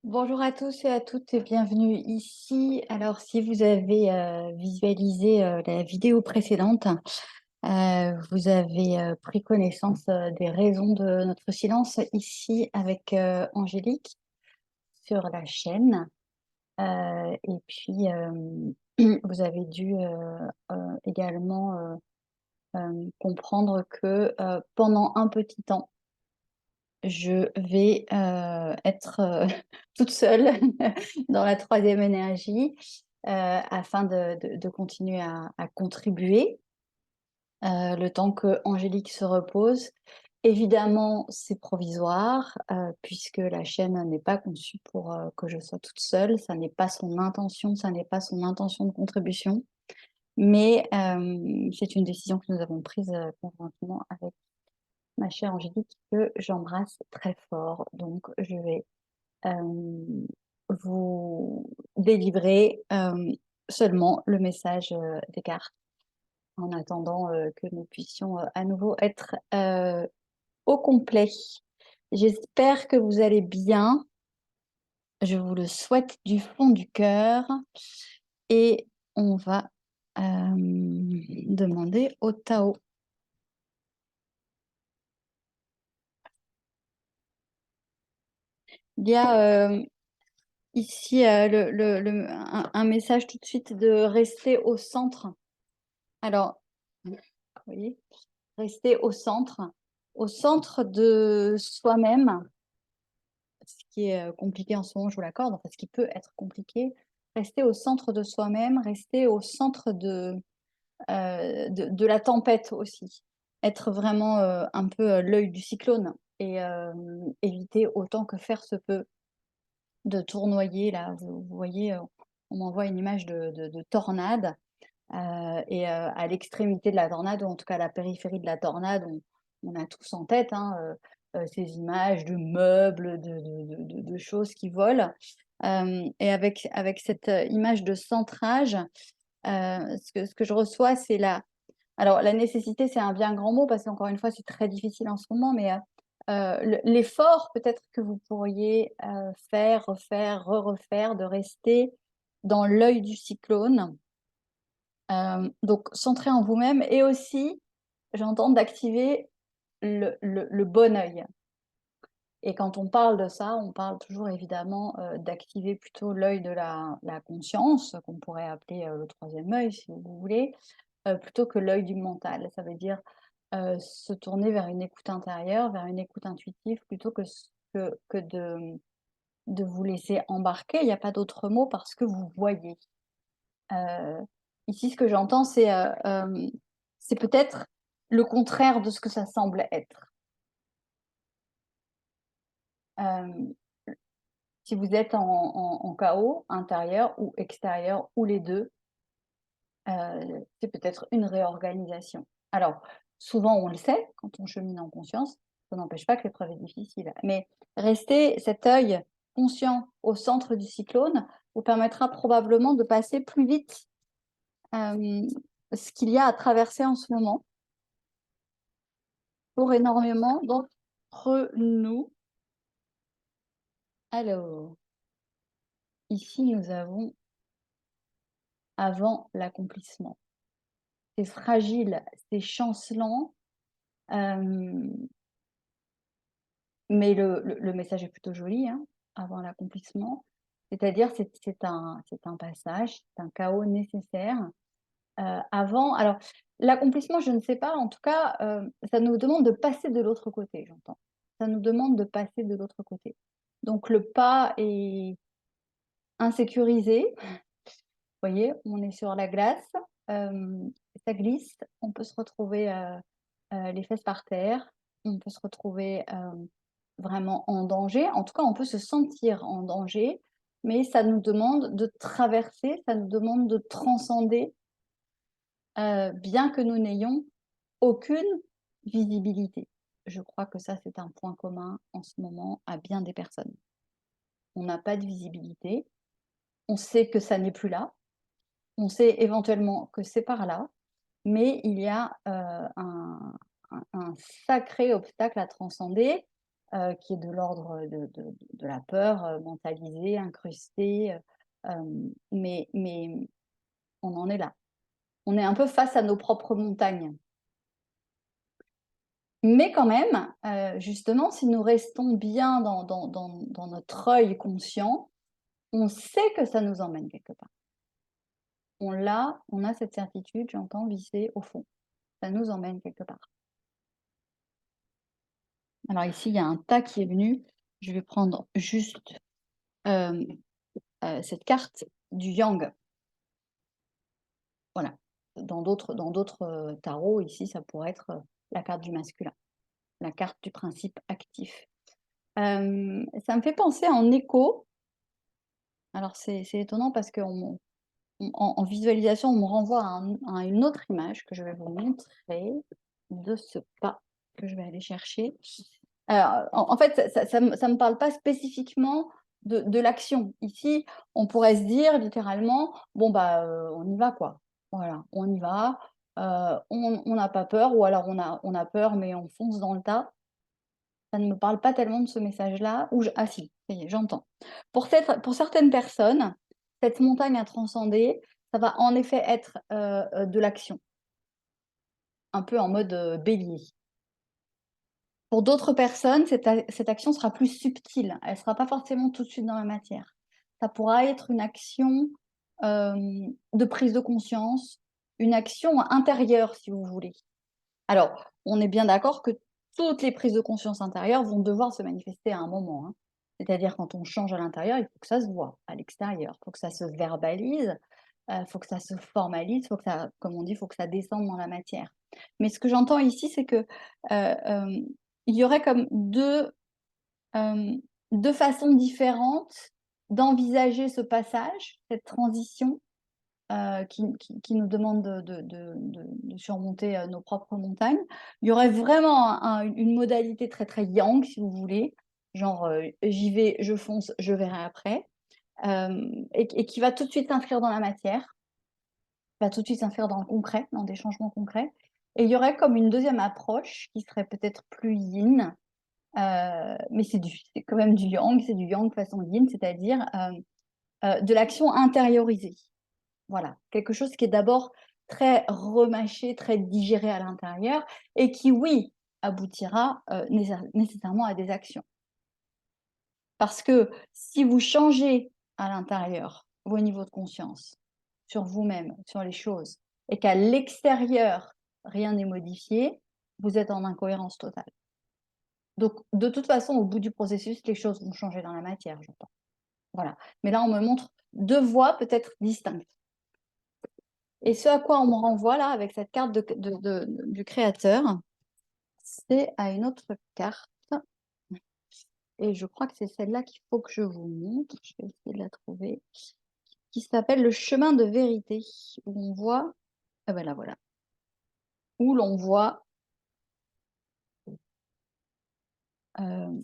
Bonjour à tous et à toutes et bienvenue ici. Alors, si vous avez visualisé la vidéo précédente, vous avez pris connaissance des raisons de notre silence ici avec Angélique sur la chaîne. Et puis, vous avez dû également comprendre que pendant un petit temps, je vais être toute seule dans la troisième énergie afin de continuer à contribuer le temps que Angélique se repose. Évidemment, c'est provisoire puisque la chaîne n'est pas conçue pour que je sois toute seule. Ça n'est pas son intention, ça n'est pas son intention de contribution. Mais c'est une décision que nous avons prise conjointement avec ma chère Angélique, que j'embrasse très fort. Donc, je vais vous délivrer seulement le message des cartes en attendant que nous puissions à nouveau être au complet. J'espère que vous allez bien. Je vous le souhaite du fond du cœur. Et on va demander au Tao. Il y a ici un message tout de suite de rester au centre. Alors, vous voyez, rester au centre de soi-même, ce qui est compliqué en ce moment, je vous l'accorde, enfin, ce qui peut être compliqué. Rester au centre de soi-même, rester au centre de la tempête aussi. Être vraiment un peu l'œil du cyclone et éviter autant que faire se peut de tournoyer. Là, vous voyez, on m'envoie une image de tornade. Et à l'extrémité de la tornade, ou en tout cas à la périphérie de la tornade, on a tous en tête hein, ces images de meubles, de choses qui volent. Et avec cette image de centrage, ce que je reçois, c'est la... Alors, la nécessité, c'est un bien grand mot, parce qu'encore une fois, c'est très difficile en ce moment, mais l'effort peut-être que vous pourriez faire, refaire, refaire, de rester dans l'œil du cyclone. Donc, centré en vous-même et aussi, j'entends d'activer le bon œil. Et quand on parle de ça, on parle toujours évidemment d'activer plutôt l'œil de la conscience, qu'on pourrait appeler le troisième œil si vous voulez, plutôt que l'œil du mental. Ça veut dire se tourner vers une écoute intérieure, vers une écoute intuitive, plutôt que de vous laisser embarquer. Il n'y a pas d'autre mot parce que vous voyez. Ici, ce que j'entends, c'est peut-être le contraire de ce que ça semble être. Si vous êtes en chaos intérieur ou extérieur ou les deux, c'est peut-être une réorganisation. Alors, souvent, on le sait quand on chemine en conscience, ça n'empêche pas que l'épreuve est difficile. Mais rester cet œil conscient au centre du cyclone vous permettra probablement de passer plus vite ce qu'il y a à traverser en ce moment pour énormément d'entre nous. Alors, ici, nous avons avant l'accomplissement. C'est fragile, c'est chancelant, mais le message est plutôt joli, hein, avant l'accomplissement. C'est-à-dire, c'est un passage, c'est un chaos nécessaire. Avant, alors, l'accomplissement, je ne sais pas, en tout cas, ça nous demande de passer de l'autre côté, j'entends. Ça nous demande de passer de l'autre côté. Donc, le pas est insécurisé. Vous voyez, on est sur la glace, ça glisse, on peut se retrouver les fesses par terre, on peut se retrouver vraiment en danger. En tout cas, on peut se sentir en danger, mais ça nous demande de traverser, ça nous demande de transcender, bien que nous n'ayons aucune visibilité. Je crois que ça, c'est un point commun en ce moment à bien des personnes. On n'a pas de visibilité, on sait que ça n'est plus là, on sait éventuellement que c'est par là, mais il y a un sacré obstacle à transcender qui est de l'ordre de la peur, mentalisée, incrustée, mais on en est là. On est un peu face à nos propres montagnes. Mais quand même, justement, si nous restons bien dans notre œil conscient, on sait que ça nous emmène quelque part. On a cette certitude, j'entends visser au fond. Ça nous emmène quelque part. Alors ici, il y a un tas qui est venu. Je vais prendre juste cette carte du yang. Voilà. Dans d'autres tarots, ici, ça pourrait être la carte du masculin, la carte du principe actif. Ça me fait penser en écho. Alors c'est étonnant parce qu'en visualisation, on me renvoie à une autre image que je vais vous montrer de ce pas que je vais aller chercher. Alors, en fait, ça me parle pas spécifiquement de l'action. Ici, on pourrait se dire littéralement: «Bon, bah, on y va, quoi». Voilà, on y va, on n'a pas peur ou alors on a peur, mais on fonce dans le tas. Ça ne me parle pas tellement de ce message-là ou ah si, ça y est, j'entends. Pour certaines personnes, cette montagne à transcender, ça va en effet être, de l'action, un peu en mode, bélier. Pour d'autres personnes, cette action sera plus subtile, elle ne sera pas forcément tout de suite dans la matière. Ça pourra être une action, de prise de conscience, une action intérieure si vous voulez. Alors, on est bien d'accord que toutes les prises de conscience intérieures vont devoir se manifester à un moment, hein. C'est-à-dire quand on change à l'intérieur, il faut que ça se voit à l'extérieur, il faut que ça se verbalise, il faut que ça se formalise, il faut que ça, comme on dit, il faut que ça descende dans la matière. Mais ce que j'entends ici, c'est que, il y aurait comme 2 façons différentes d'envisager ce passage, cette transition, qui nous demande de surmonter, nos propres montagnes. Il y aurait vraiment une modalité très, très yang, si vous voulez, genre, j'y vais, je fonce, je verrai après, et qui va tout de suite s'inscrire dans la matière, va tout de suite s'inscrire dans le concret, dans des changements concrets. Et il y aurait comme une deuxième approche qui serait peut-être plus yin, mais c'est quand même du yang façon yin, c'est-à-dire, de l'action intériorisée. Voilà, quelque chose qui est d'abord très remâché, très digéré à l'intérieur et qui, oui, aboutira, nécessairement à des actions. Parce que si vous changez à l'intérieur vos niveaux de conscience sur vous-même, sur les choses, et qu'à l'extérieur, rien n'est modifié, vous êtes en incohérence totale. Donc, de toute façon, au bout du processus, les choses vont changer dans la matière, j'entends. Voilà. Mais là, on me montre 2 voies peut-être distinctes. Et ce à quoi on me renvoie là, avec cette carte du créateur, c'est à une autre carte. Et je crois que c'est celle-là qu'il faut que je vous montre. Je vais essayer de la trouver. Qui s'appelle le chemin de vérité. Où on voit, ah ben là voilà, où l'on voit une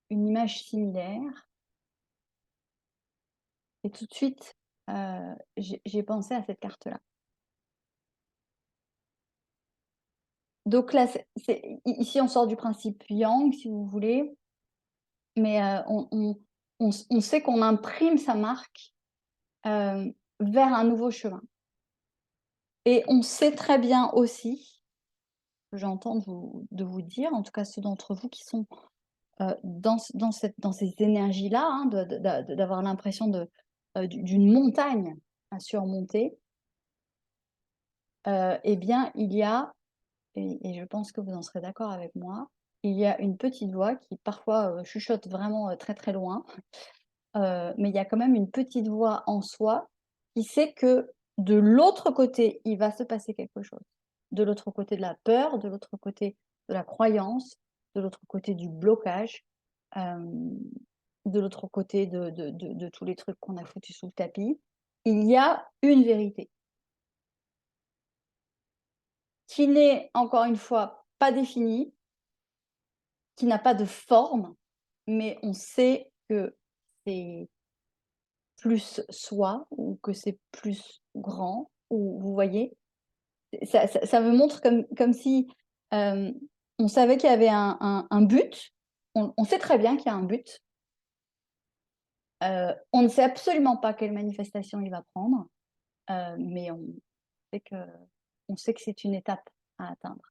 image similaire. Et tout de suite, j'ai pensé à cette carte-là. Donc là, ici, on sort du principe yang, si vous voulez, mais on sait qu'on imprime sa marque vers un nouveau chemin. Et on sait très bien aussi, j'entends de vous dire, en tout cas ceux d'entre vous qui sont dans ces énergies-là, hein, d'avoir l'impression d'une montagne à surmonter, eh bien, il y a, et je pense que vous en serez d'accord avec moi, il y a une petite voix qui parfois chuchote vraiment très très loin, mais il y a quand même une petite voix en soi qui sait que de l'autre côté, il va se passer quelque chose. De l'autre côté de la peur, de l'autre côté de la croyance, de l'autre côté du blocage, de l'autre côté de tous les trucs qu'on a foutus sous le tapis, il y a une vérité qui n'est, encore une fois, pas définie, qui n'a pas de forme, mais on sait que c'est plus soi ou que c'est plus grand ou vous voyez? Ça me montre comme si, on savait qu'il y avait un but, On sait très bien qu'il y a un but, on ne sait absolument pas quelle manifestation il va prendre, mais sait que on sait que c'est une étape à atteindre.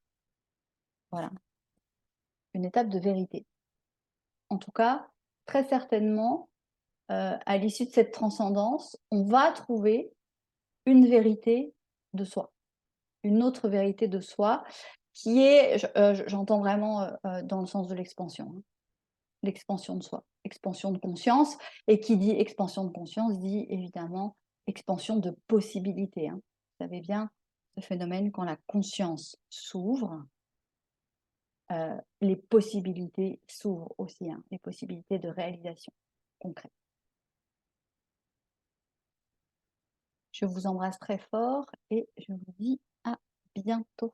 Voilà, une étape de vérité. En tout cas, très certainement, à l'issue de cette transcendance, on va trouver une vérité de soi, une autre vérité de soi qui est, j'entends vraiment, dans le sens de l'expansion, hein, l'expansion de soi, expansion de conscience, et qui dit expansion de conscience dit évidemment expansion de possibilités, hein. Vous savez bien ce phénomène quand la conscience s'ouvre, les possibilités s'ouvrent aussi, hein, les possibilités de réalisation concrète. Je vous embrasse très fort et je vous dis à bientôt.